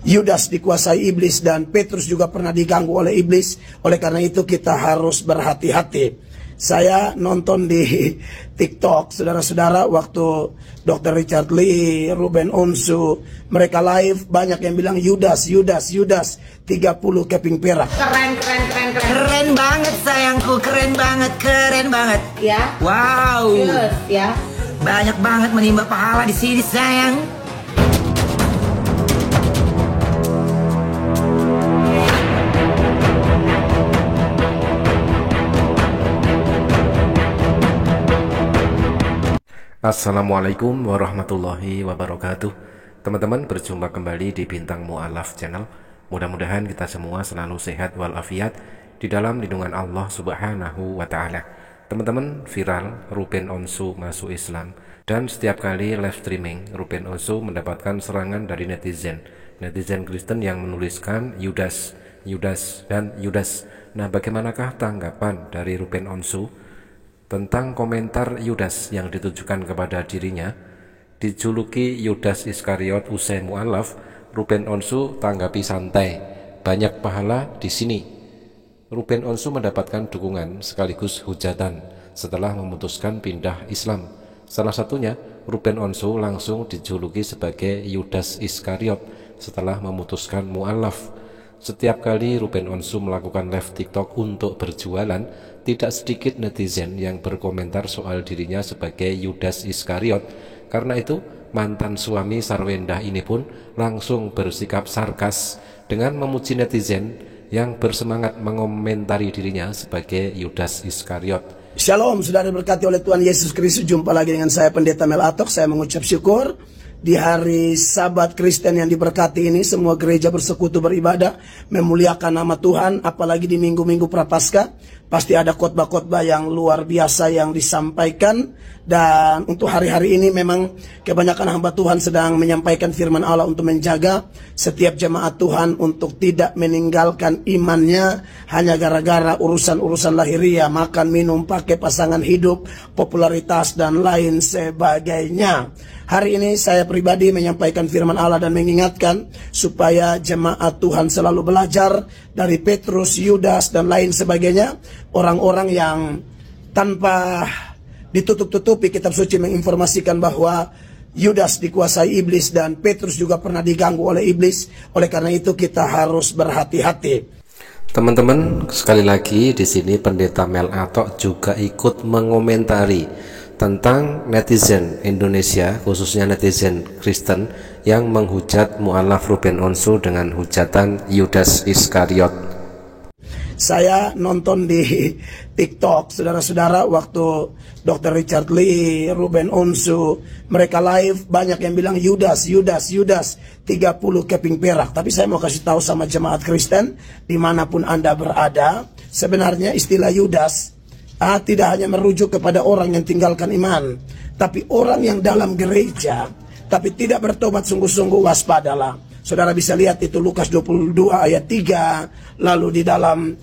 Yudas dikuasai iblis dan Petrus juga pernah diganggu oleh iblis. Oleh karena itu kita harus berhati-hati. Saya nonton di TikTok, saudara-saudara, waktu Dr. Richard Lee, Ruben Onsu, mereka live, banyak yang bilang Yudas, 30 keping perak. Keren banget sayangku, keren banget. Ya. Wow. Yes, ya. Banyak banget menimba pahala di sini sayang. Assalamualaikum warahmatullahi wabarakatuh. Teman-teman, berjumpa kembali di Bintang Mu'alaf Channel. Mudah-mudahan kita semua selalu sehat walafiat di dalam lindungan Allah Subhanahu wa Ta'ala. Teman-teman, viral Ruben Onsu masuk Islam, dan setiap kali live streaming Ruben Onsu mendapatkan serangan dari netizen Kristen yang menuliskan Yudas. Nah, bagaimanakah tanggapan dari Ruben Onsu tentang komentar Yudas yang ditujukan kepada dirinya? Dijuluki Yudas Iskariot usai mu'alaf, Ruben Onsu tanggapi santai, banyak pahala di sini. Ruben Onsu mendapatkan dukungan sekaligus hujatan setelah memutuskan pindah Islam. Salah satunya, Ruben Onsu langsung dijuluki sebagai Yudas Iskariot setelah memutuskan mu'alaf. Setiap kali Ruben Onsu melakukan live TikTok untuk berjualan, tidak sedikit netizen yang berkomentar soal dirinya sebagai Yudas Iskariot. Karena itu, mantan suami Sarwendah ini pun langsung bersikap sarkas dengan memuji netizen yang bersemangat mengomentari dirinya sebagai Yudas Iskariot. Shalom, saudara diberkati oleh Tuhan Yesus Kristus. Jumpa lagi dengan saya Pendeta Mel Atok. Saya mengucap syukur di hari Sabat Kristen yang diberkati ini, semua gereja bersekutu beribadah, memuliakan nama Tuhan. Apalagi di minggu-minggu Prapaskah, pasti ada khotbah-khotbah yang luar biasa yang disampaikan. Dan untuk hari-hari ini memang kebanyakan hamba Tuhan sedang menyampaikan firman Allah untuk menjaga setiap jemaat Tuhan untuk tidak meninggalkan imannya hanya gara-gara urusan-urusan lahiriah, makan, minum, pakai pasangan hidup, popularitas, dan lain sebagainya. Hari ini saya pribadi menyampaikan firman Allah dan mengingatkan supaya jemaat Tuhan selalu belajar dari Petrus, Yudas, dan lain sebagainya. Orang-orang yang tanpa ditutup-tutupi kitab suci menginformasikan bahwa Yudas dikuasai iblis dan Petrus juga pernah diganggu oleh iblis. Oleh karena itu kita harus berhati-hati. Teman-teman, sekali lagi di sini Pendeta Mel Atok juga ikut mengomentari tentang netizen Indonesia, khususnya netizen Kristen yang menghujat mu'alaf Ruben Onsu dengan hujatan Yudas Iskariot. Saya nonton di TikTok, saudara-saudara, waktu Dr. Richard Lee, Ruben Onsu, mereka live, banyak yang bilang Yudas, 30 keping perak. Tapi saya mau kasih tahu sama jemaat Kristen, dimanapun Anda berada, sebenarnya istilah Yudas tidak hanya merujuk kepada orang yang tinggalkan iman, tapi orang yang dalam gereja tapi tidak bertobat sungguh-sungguh, waspadalah. Saudara bisa lihat itu Lukas 22 ayat 3, lalu di dalam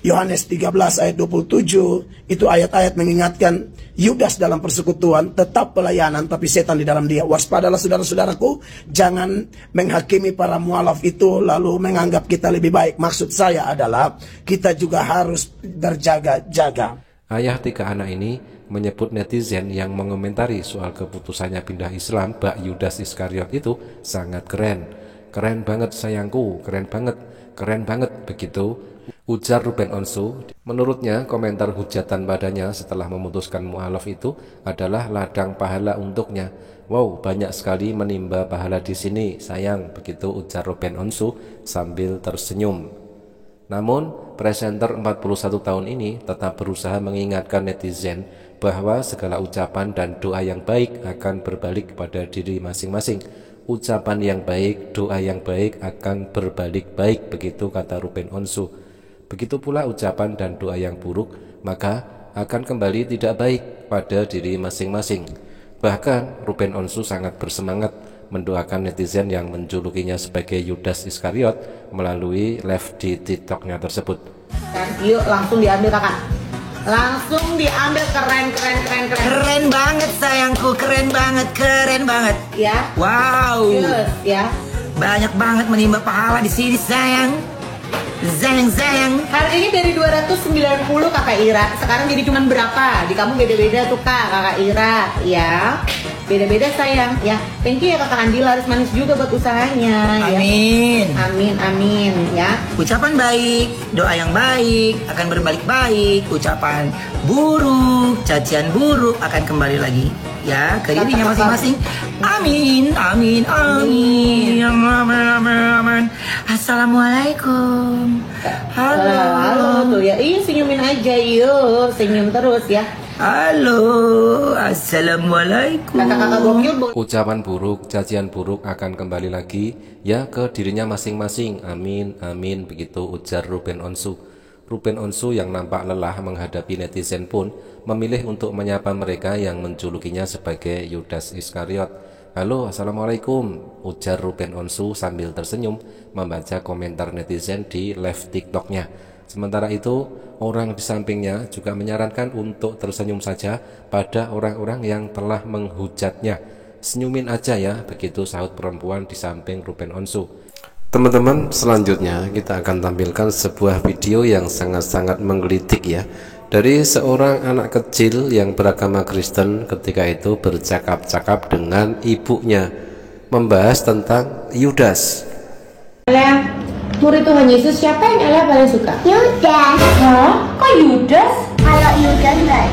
Yohanes 13 ayat 27, itu ayat-ayat mengingatkan Yudas dalam persekutuan tetap pelayanan tapi setan di dalam dia. Waspadalah saudara-saudaraku, jangan menghakimi para mualaf itu lalu menganggap kita lebih baik. Maksud saya adalah kita juga harus berjaga-jaga. Ayah tiga anak ini menyebut netizen yang mengomentari soal keputusannya pindah Islam, Mbak Yudas Iskariot itu sangat keren. Keren banget sayangku, keren banget, begitu ujar Ruben Onsu. Menurutnya, komentar hujatan padanya setelah memutuskan mu'alaf itu adalah ladang pahala untuknya. Wow, banyak sekali menimba pahala di sini, sayang, begitu ujar Ruben Onsu sambil tersenyum. Namun, presenter 41 tahun ini tetap berusaha mengingatkan netizen bahwa segala ucapan dan doa yang baik akan berbalik kepada diri masing-masing. Ucapan yang baik, doa yang baik akan berbalik baik, begitu kata Ruben Onsu. Begitu pula ucapan dan doa yang buruk, maka akan kembali tidak baik pada diri masing-masing. Bahkan Ruben Onsu sangat bersemangat mendoakan netizen yang menjulukinya sebagai Yudas Iskariot melalui live di TikToknya tersebut. Yuk langsung diambil kakak. Langsung diambil, keren banget sayangku, keren banget. Ya. Wow. Yes, ya. Banyak banget menimba pahala di sini sayang. Sayang. Harganya dari 290 Kakak Ira. Sekarang jadi cuman berapa? Di kamu beda-beda tuh Kakak Ira, ya. Beda-beda sayang, ya. Thank you ya Kakak Andi, laris manis juga buat usahanya. Amin. Ya. Amin, ya. Ucapan baik, doa yang baik akan berbalik baik. Ucapan buruk, cacian buruk akan kembali lagi ya ke dirinya masing-masing. Amin. Assalamualaikum. Halo tuh ya. Iya, senyumin aja yuk. Senyum terus ya. Halo, assalamualaikum. Kakak-kakak gokil Ucapan buruk, cacian buruk akan kembali lagi ya ke dirinya masing-masing. Amin, begitu ujar Ruben Onsu. Ruben Onsu yang nampak lelah menghadapi netizen pun memilih untuk menyapa mereka yang menjulukinya sebagai Yudas Iskariot. Halo, assalamualaikum, ujar Ruben Onsu sambil tersenyum membaca komentar netizen di live TikToknya. Sementara itu, orang di sampingnya juga menyarankan untuk tersenyum saja pada orang-orang yang telah menghujatnya. Senyumin aja ya, begitu sahut perempuan di samping Ruben Onsu. Teman-teman, selanjutnya kita akan tampilkan sebuah video yang sangat-sangat menggelitik ya, dari seorang anak kecil yang beragama Kristen ketika itu bercakap-cakap dengan ibunya membahas tentang Yudas. Murid Tuhan Yesus siapa yang Ella paling suka? Yudas. Hah? Kok Yudas? Kalau Yudas nggak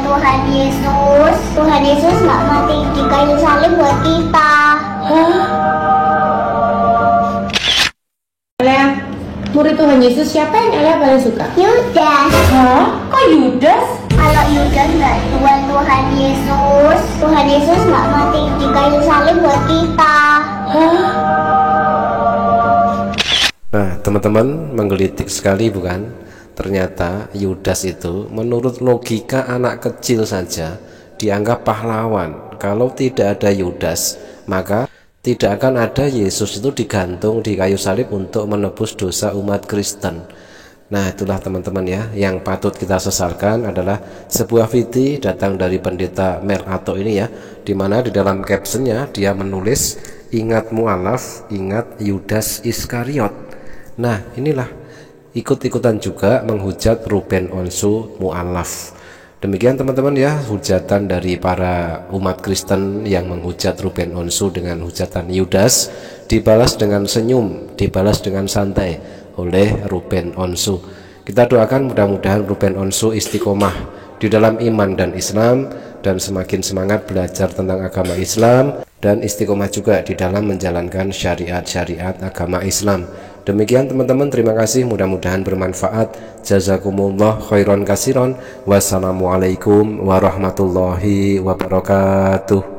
Tuhan Yesus, Tuhan Yesus nggak mati di kayu salib buat kita. Hah? Murid Tuhan Yesus siapa yang Ella paling suka? Yudas. Hah? Kok Yudas? Kalau Yudas nggak Tuhan Yesus, Tuhan Yesus nggak mati di kayu salib buat kita. Hah? Nah, teman-teman, menggelitik sekali bukan? Ternyata Yudas itu menurut logika anak kecil saja dianggap pahlawan. Kalau tidak ada Yudas, maka tidak akan ada Yesus itu digantung di kayu salib untuk menebus dosa umat Kristen. Nah, itulah teman-teman ya, yang patut kita sesalkan adalah sebuah video datang dari pendeta Mel Ato ini ya, dimana di dalam captionnya dia menulis, ingat mu'alaf, ingat Yudas Iskariot. Nah, inilah ikut-ikutan juga menghujat Ruben Onsu mu'alaf. Demikian teman-teman ya, hujatan dari para umat Kristen yang menghujat Ruben Onsu dengan hujatan Yudas dibalas dengan senyum, dibalas dengan santai oleh Ruben Onsu. Kita doakan mudah-mudahan Ruben Onsu istiqomah di dalam iman dan Islam dan semakin semangat belajar tentang agama Islam dan istiqomah juga di dalam menjalankan syariat-syariat agama Islam. Demikian teman-teman, terima kasih, mudah-mudahan bermanfaat. Jazakumullah khairan kasiron. Wassalamualaikum warahmatullahi wabarakatuh.